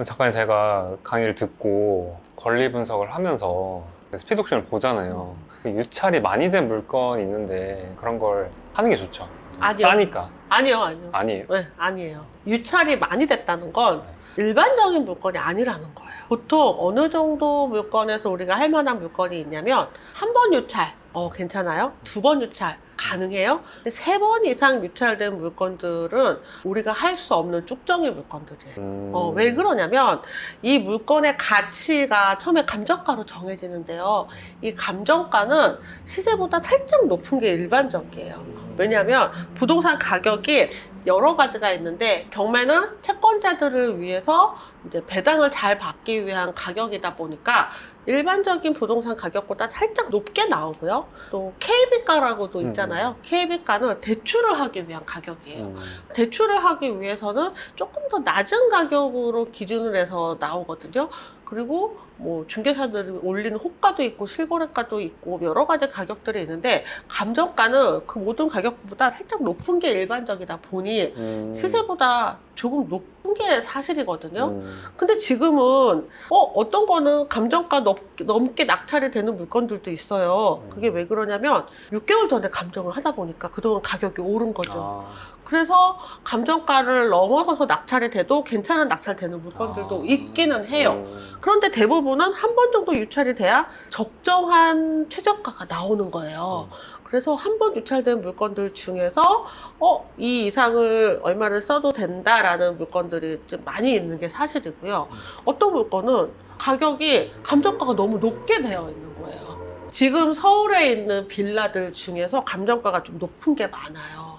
잠깐 제가 강의를 듣고 권리 분석을 하면서 스피드 옥션을 보잖아요. 유찰이 많이 된 물건이 있는데 그런 걸 하는 게 좋죠. 아니요. 싸니까. 아니요. 아니에요. 네, 아니에요. 유찰이 많이 됐다는 건 일반적인 물건이 아니라는 거예요. 보통 어느 정도 물건에서 우리가 할 만한 물건이 있냐면 한 번 유찰, 괜찮아요? 두 번 유찰 가능해요? 근데 세 번 이상 유찰된 물건들은 우리가 할 수 없는 쭉정이 물건들이에요. 왜 그러냐면 이 물건의 가치가 처음에 감정가로 정해지는데요. 이 감정가는 시세보다 살짝 높은 게 일반적이에요. 왜냐하면 부동산 가격이 여러 가지가 있는데 경매는 채권자들을 위해서 이제 배당을 잘 받기 위한 가격이다 보니까 일반적인 부동산 가격보다 살짝 높게 나오고요. 또 KB가라고도 있잖아요. KB가는 대출을 하기 위한 가격이에요. 대출을 하기 위해서는 조금 더 낮은 가격으로 기준을 해서 나오거든요. 그리고 뭐 중개사들이 올리는 호가도 있고 실거래가도 있고 여러 가지 가격들이 있는데 감정가는 그 모든 가격보다 살짝 높은 게 일반적이다 보니 시세보다 조금 높은 게 사실이거든요. 근데 지금은 어떤 거는 감정가 넘게 낙찰이 되는 물건들도 있어요. 그게 왜 그러냐면 6개월 전에 감정을 하다 보니까 그동안 가격이 오른 거죠. 그래서 감정가를 넘어서서 낙찰이 돼도 괜찮은 낙찰되는 물건들도 있기는 해요. 그런데 대부분은 한 번 정도 유찰이 돼야 적정한 최저가가 나오는 거예요. 그래서 한 번 유찰된 물건들 중에서 이 이상을 얼마를 써도 된다라는 물건들이 좀 많이 있는 게 사실이고요. 어떤 물건은 가격이 감정가가 너무 높게 되어 있는 거예요. 지금 서울에 있는 빌라들 중에서 감정가가 좀 높은 게 많아요.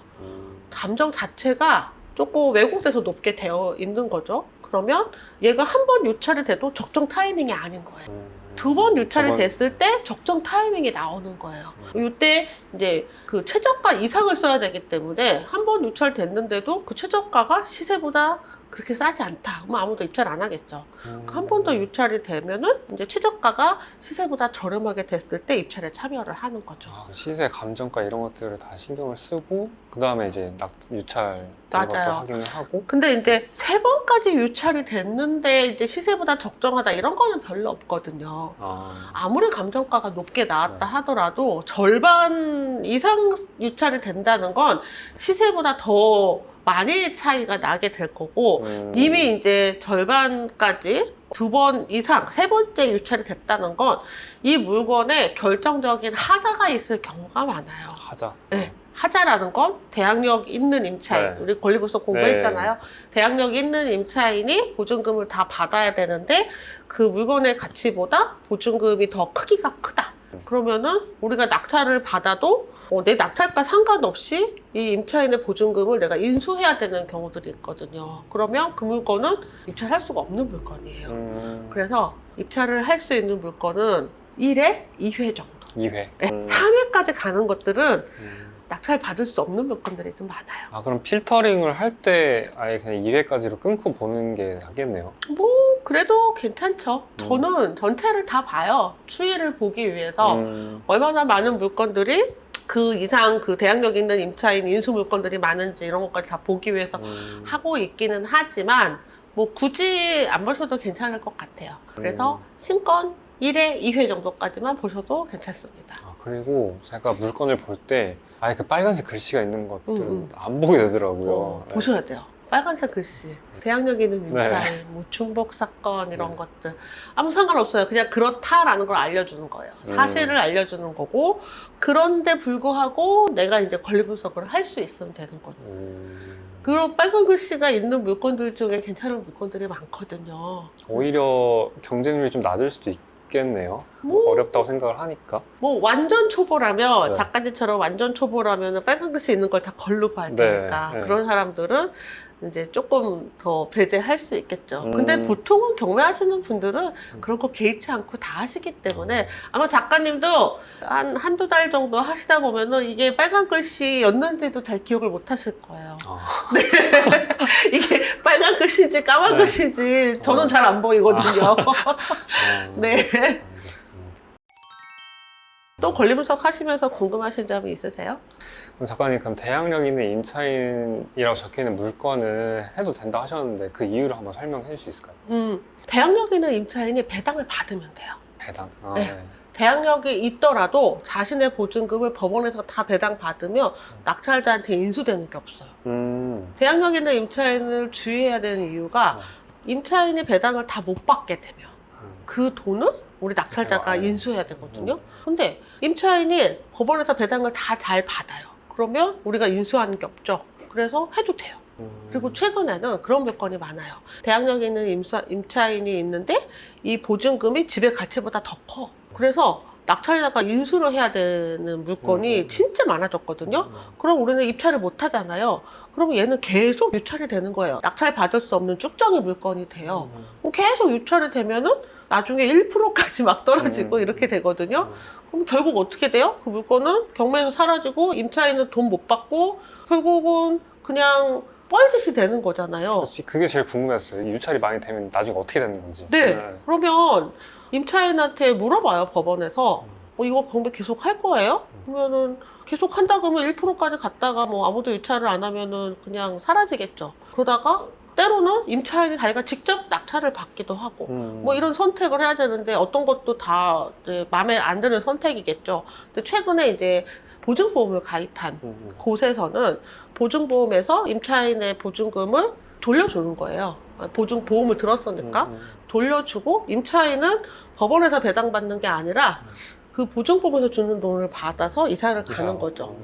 감정 자체가 조금 왜곡돼서 높게 되어 있는 거죠. 그러면 얘가 한 번 유찰이 돼도 적정 타이밍이 아닌 거예요. 두 번 유찰이 됐을 때 적정 타이밍이 나오는 거예요. 이때 이제 그 최저가 이상을 써야 되기 때문에 한 번 유찰됐는데도 그 최저가가 시세보다 그렇게 싸지 않다. 그럼 아무도 입찰 안 하겠죠. 한 번 더 유찰이 되면은 이제 최저가가 시세보다 저렴하게 됐을 때 입찰에 참여를 하는 거죠. 시세, 감정가 이런 것들을 다 신경을 쓰고 그 다음에 이제 유찰 이런 것도 확인을 하고. 근데 이제 세 번까지 유찰이 됐는데 이제 시세보다 적정하다 이런 거는 별로 없거든요. 아무리 감정가가 높게 나왔다 하더라도 절반 이상 유찰이 된다는 건 시세보다 더 많이 차이가 나게 될 거고 이미 이제 절반까지 두 번 이상 세 번째 유찰이 됐다는 건 이 물건에 결정적인 하자가 있을 경우가 많아요. 하자. 네. 하자라는 건 대항력 있는 임차인, 우리 권리분석 공부했잖아요. 대항력 있는 임차인이 보증금을 다 받아야 되는데 그 물건의 가치보다 보증금이 더 크기가 크다. 그러면은 우리가 낙찰을 받아도 내 낙찰가 상관없이 이 임차인의 보증금을 내가 인수해야 되는 경우들이 있거든요. 그러면 그 물건은 입찰할 수가 없는 물건이에요. 그래서 입찰을 할 수 있는 물건은 1회, 2회 정도. 2회. 3회까지 가는 것들은 낙찰 받을 수 없는 물건들이 좀 많아요. 그럼 필터링을 할 때 아예 그냥 2회까지로 끊고 보는 게 낫겠네요. 뭐 그래도 괜찮죠. 저는 전체를 다 봐요. 추이를 보기 위해서 얼마나 많은 물건들이 그 이상 그 대항력 있는 임차인 인수 물건들이 많은지 이런 것까지 다 보기 위해서 하고 있기는 하지만 뭐 굳이 안 보셔도 괜찮을 것 같아요. 그래서 신건 1회, 2회 정도까지만 보셔도 괜찮습니다. 그리고 제가 물건을 볼 때 아예 그 빨간색 글씨가 있는 것들은 안 보게 되더라고요. 보셔야 돼요. 빨간색 글씨, 대항력 있는 임차인, 뭐 중복 사건 이런 것들 아무 상관없어요. 그냥 그렇다라는 걸 알려주는 거예요. 사실을 알려주는 거고 그런데 불구하고 내가 이제 권리 분석을 할 수 있으면 되는 거죠. 그런 빨간 글씨가 있는 물건들 중에 괜찮은 물건들이 많거든요. 오히려 경쟁률이 좀 낮을 수도 있겠네요. 어렵다고 생각을 하니까. 뭐 완전 초보라면 작가님처럼 완전 초보라면 빨간 글씨 있는 걸 다 걸로 봐야 되니까 그런 사람들은 이제 조금 더 배제할 수 있겠죠. 근데 보통은 경매하시는 분들은 그런 거 개의치 않고 다 하시기 때문에 아마 작가님도 한두 달 정도 하시다 보면은 이게 빨간 글씨였는지도 잘 기억을 못 하실 거예요. 네. 이게 빨간 글씨인지 까만 글씨인지 저는 잘 안 보이거든요. 네. 알겠습니다. 또 권리분석 하시면서 궁금하신 점이 있으세요? 그럼 작가님, 그럼 대항력 있는 임차인이라고 적혀있는 물건을 해도 된다 하셨는데 그 이유를 한번 설명해 줄 수 있을까요? 대항력 있는 임차인이 배당을 받으면 돼요. 배당. 네. 대항력이 있더라도 자신의 보증금을 법원에서 다 배당받으면 낙찰자한테 인수되는 게 없어요. 대항력 있는 임차인을 주의해야 되는 이유가 임차인이 배당을 다 못 받게 되면 그 돈을 우리 낙찰자가 인수해야 되거든요. 근데 임차인이 법원에서 배당을 다 잘 받아요. 그러면 우리가 인수하는 게 없죠. 그래서 해도 돼요. 그리고 최근에는 그런 물건이 많아요. 대항력 있는 임차인이 있는데 이 보증금이 집의 가치보다 더 커. 그래서 낙찰자가 인수를 해야 되는 물건이 진짜 많아졌거든요. 그럼 우리는 입찰을 못 하잖아요. 그러면 얘는 계속 유찰이 되는 거예요. 낙찰 받을 수 없는 쭉정이 물건이 돼요. 그럼 계속 유찰이 되면은 나중에 1%까지 막 떨어지고 이렇게 되거든요. 그럼 결국 어떻게 돼요? 그 물건은 경매에서 사라지고 임차인은 돈 못 받고 결국은 그냥 뻘짓이 되는 거잖아요. 그게 제일 궁금했어요. 유찰이 많이 되면 나중에 어떻게 되는 건지. 네. 그러면 임차인한테 물어봐요, 법원에서. 이거 경매 계속 할 거예요? 그러면은 계속 한다 그러면 1%까지 갔다가 뭐 아무도 유찰을 안 하면은 그냥 사라지겠죠. 그러다가 때로는 임차인이 자기가 직접 낙찰을 받기도 하고 뭐 이런 선택을 해야 되는데 어떤 것도 다 이제 마음에 안 드는 선택이겠죠. 근데 최근에 이제 보증보험을 가입한 곳에서는 보증보험에서 임차인의 보증금을 돌려주는 거예요. 보증보험을 들었으니까 돌려주고 임차인은 법원에서 배당받는 게 아니라 그 보증보험에서 주는 돈을 받아서 이사를 가는 거죠.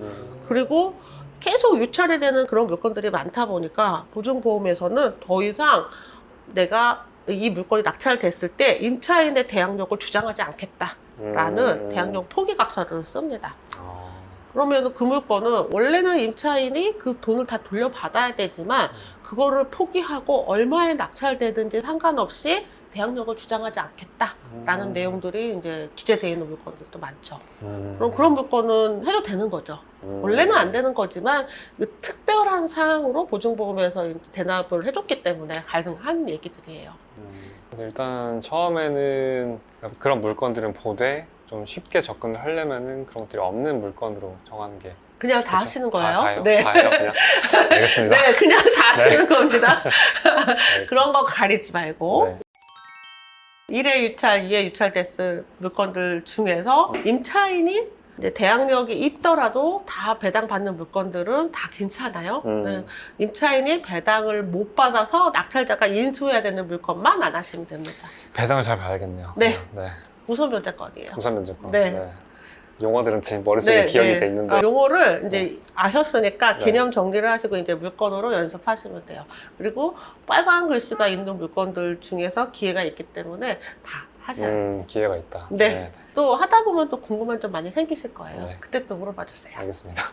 그리고 계속 유찰이 되는 그런 물건들이 많다 보니까 보증보험에서는 더 이상 내가 이 물건이 낙찰됐을 때 임차인의 대항력을 주장하지 않겠다라는 대항력 포기각서를 씁니다. 그러면 그 물건은 원래는 임차인이 그 돈을 다 돌려받아야 되지만 그거를 포기하고 얼마에 낙찰되든지 상관없이 대항력을 주장하지 않겠다라는 내용들이 이제 기재되어 있는 물건들도 많죠. 그럼 그런 물건은 해도 되는 거죠. 원래는 안 되는 거지만 특별한 사항으로 보증보험에서 이제 대납을 해줬기 때문에 가능한 얘기들이에요. 그래서 일단 처음에는 그런 물건들은 보되 좀 쉽게 접근을 하려면은 그런 것들이 없는 물건으로 정하는 게 그냥 다 그렇죠? 하시는 거예요? 다요? 네. 다요? 그냥? 알겠습니다. 네, 그냥 다 하시는 겁니다. 알겠습니다. 그런 거 가리지 말고. 네. 1회 유찰, 2회 유찰됐을 물건들 중에서 임차인이 이제 대항력이 있더라도 다 배당받는 물건들은 다 괜찮아요. 네. 임차인이 배당을 못 받아서 낙찰자가 인수해야 되는 물건만 안 하시면 됩니다. 배당을 잘 봐야겠네요. 네. 네. 우선 변제권이에요. 우선 면제권. 네. 용어들은 제 머릿속에 기억이 돼 있는데. 용어를 이제 아셨으니까 네. 개념 정리를 하시고 이제 물건으로 연습하시면 돼요. 그리고 빨간 글씨가 있는 물건들 중에서 기회가 있기 때문에 다 하셔야 기회가 있다. 네. 또 하다 보면 또 궁금한 점 많이 생기실 거예요. 네. 그때 또 물어봐 주세요. 알겠습니다.